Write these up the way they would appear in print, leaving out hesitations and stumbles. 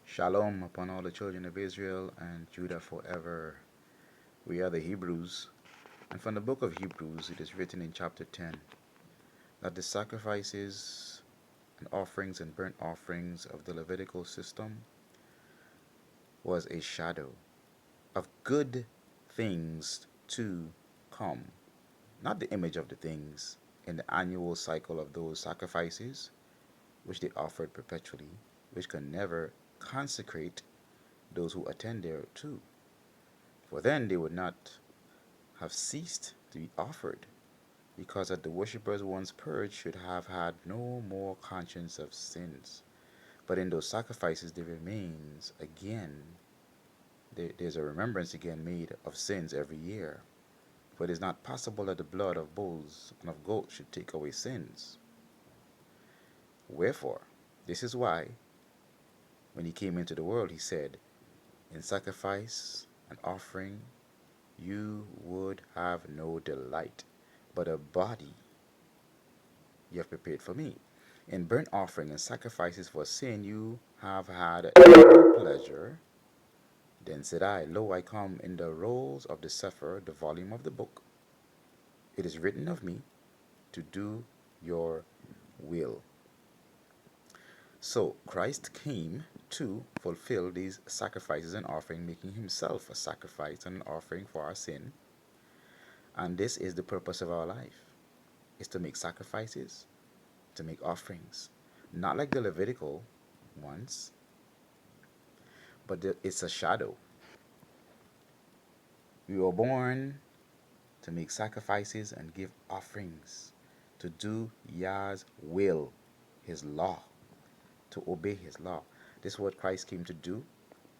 Shalom upon all the children of Israel and Judah forever. We are the Hebrews, and from the book of Hebrews it is written in chapter 10 that the sacrifices and offerings and burnt offerings of the Levitical system was a shadow of good things to come, not the image of the things in the annual cycle of those sacrifices which they offered perpetually, which can never consecrate those who attend thereto. For then they would not have ceased to be offered, because that the worshippers once purged should have had no more conscience of sins. But in those sacrifices there remains again, there's a remembrance again made of sins every year. For it is not possible that the blood of bulls and of goats should take away sins. Wherefore, this is why, when he came into the world, he said, in sacrifice and offering you would have no delight, but a body you have prepared for me. In burnt offering and sacrifices for sin you have had no pleasure. Then said I, Lo, I come in the rolls of the Sefer, the volume of the book. It is written of me to do your will. So Christ came to fulfill these sacrifices and offering, making himself a sacrifice and an offering for our sin. And this is the purpose of our life, is to make sacrifices, to make offerings. Not like the Levitical ones, but it's a shadow. We were born to make sacrifices and give offerings, to do Yah's will, his law, to obey his law. This is what Christ came to do,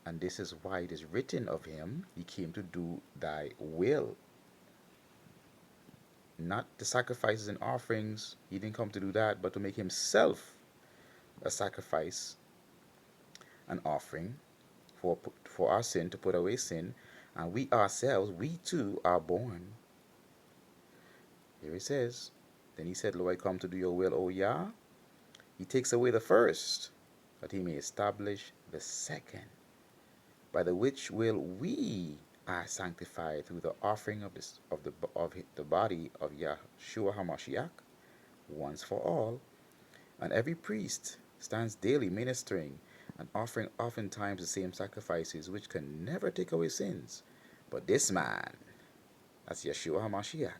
and this is why it is written of him, he came to do thy will. Not the sacrifices and offerings, he didn't come to do that, but to make himself a sacrifice, an offering for our sin, to put away sin. And we ourselves, we too are born. Here it says, then he said, Lo, I come to do your will, O Yah. He takes away the first, that he may establish the second, by the which will we are sanctified through the offering of the body of Yahshua HaMashiach once for all. And every priest stands daily ministering and offering oftentimes the same sacrifices, which can never take away sins. But this man, that's Yeshua HaMashiach,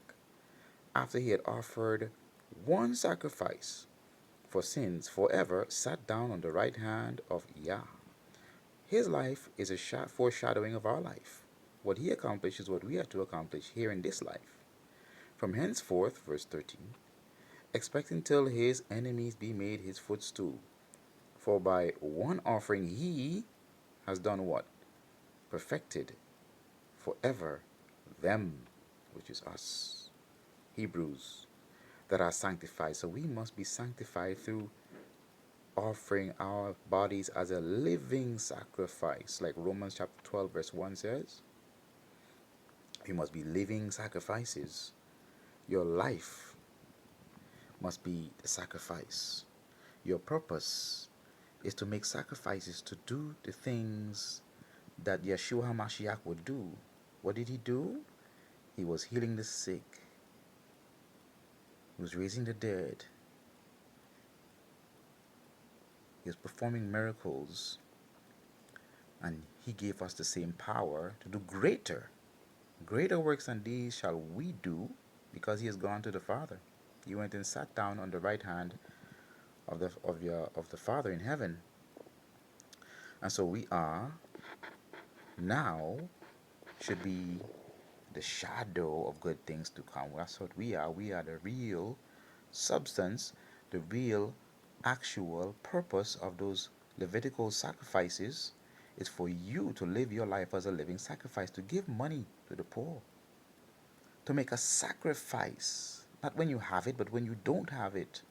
after he had offered one sacrifice for sins forever, sat down on the right hand of Yah. His life is a foreshadowing of our life. What he accomplished is what we are to accomplish here in this life. From henceforth, verse 13, expecting till his enemies be made his footstool. For by one offering he has done what? Perfected forever them, which is us, Hebrews, that are sanctified. So we must be sanctified through offering our bodies as a living sacrifice, like Romans chapter 12 verse 1 says. We must be living sacrifices. Your life must be the sacrifice. Your purpose is to make sacrifices, to do the things that Yeshua HaMashiach would do. What did he do? He was healing the sick. He was raising the dead. He was performing miracles. And he gave us the same power to do greater works than these shall we do, because he has gone to the Father. He went and sat down on the right hand of the Father in heaven. And so we are now should be the shadow of good things to come. That's what we are. We are the real substance, the real actual purpose of those Levitical sacrifices is for you to live your life as a living sacrifice, to give money to the poor, to make a sacrifice, not when you have it, but when you don't have it,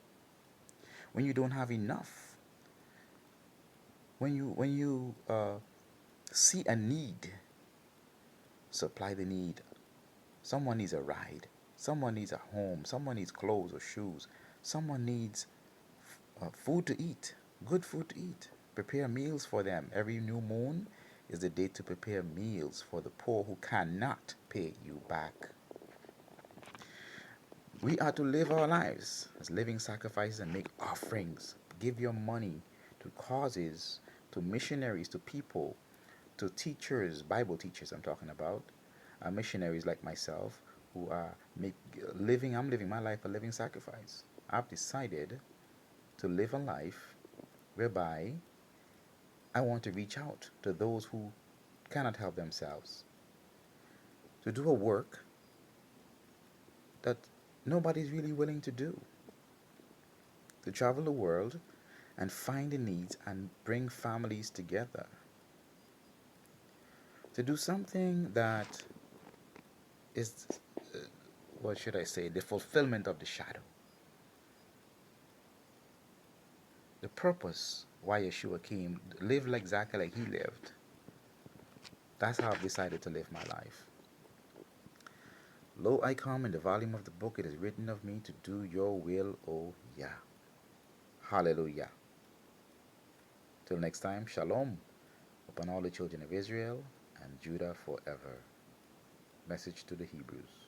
when you don't have enough, when you see a need, supply the need. Someone needs a ride, someone needs a home, someone needs clothes or shoes, someone needs food to eat, good food to eat. Prepare meals for them. Every new moon is the day to prepare meals for the poor who cannot pay you back. We are to live our lives as living sacrifices and make offerings. Give your money to causes, to missionaries, to people, to teachers, Bible teachers I'm talking about, missionaries like myself who are I'm living my life a living sacrifice. I've decided to live a life whereby I want to reach out to those who cannot help themselves, to do a work that nobody's really willing to do, to travel the world and find the needs and bring families together, to do something that is, what should I say, the fulfillment of the shadow. The purpose why Yeshua came, live like exactly like he lived. That's how I've decided to live my life. Lo, I come in the volume of the book, it is written of me to do your will, O Yah. Hallelujah. Till next time, shalom upon all the children of Israel and Judah forever. Message to the Hebrews.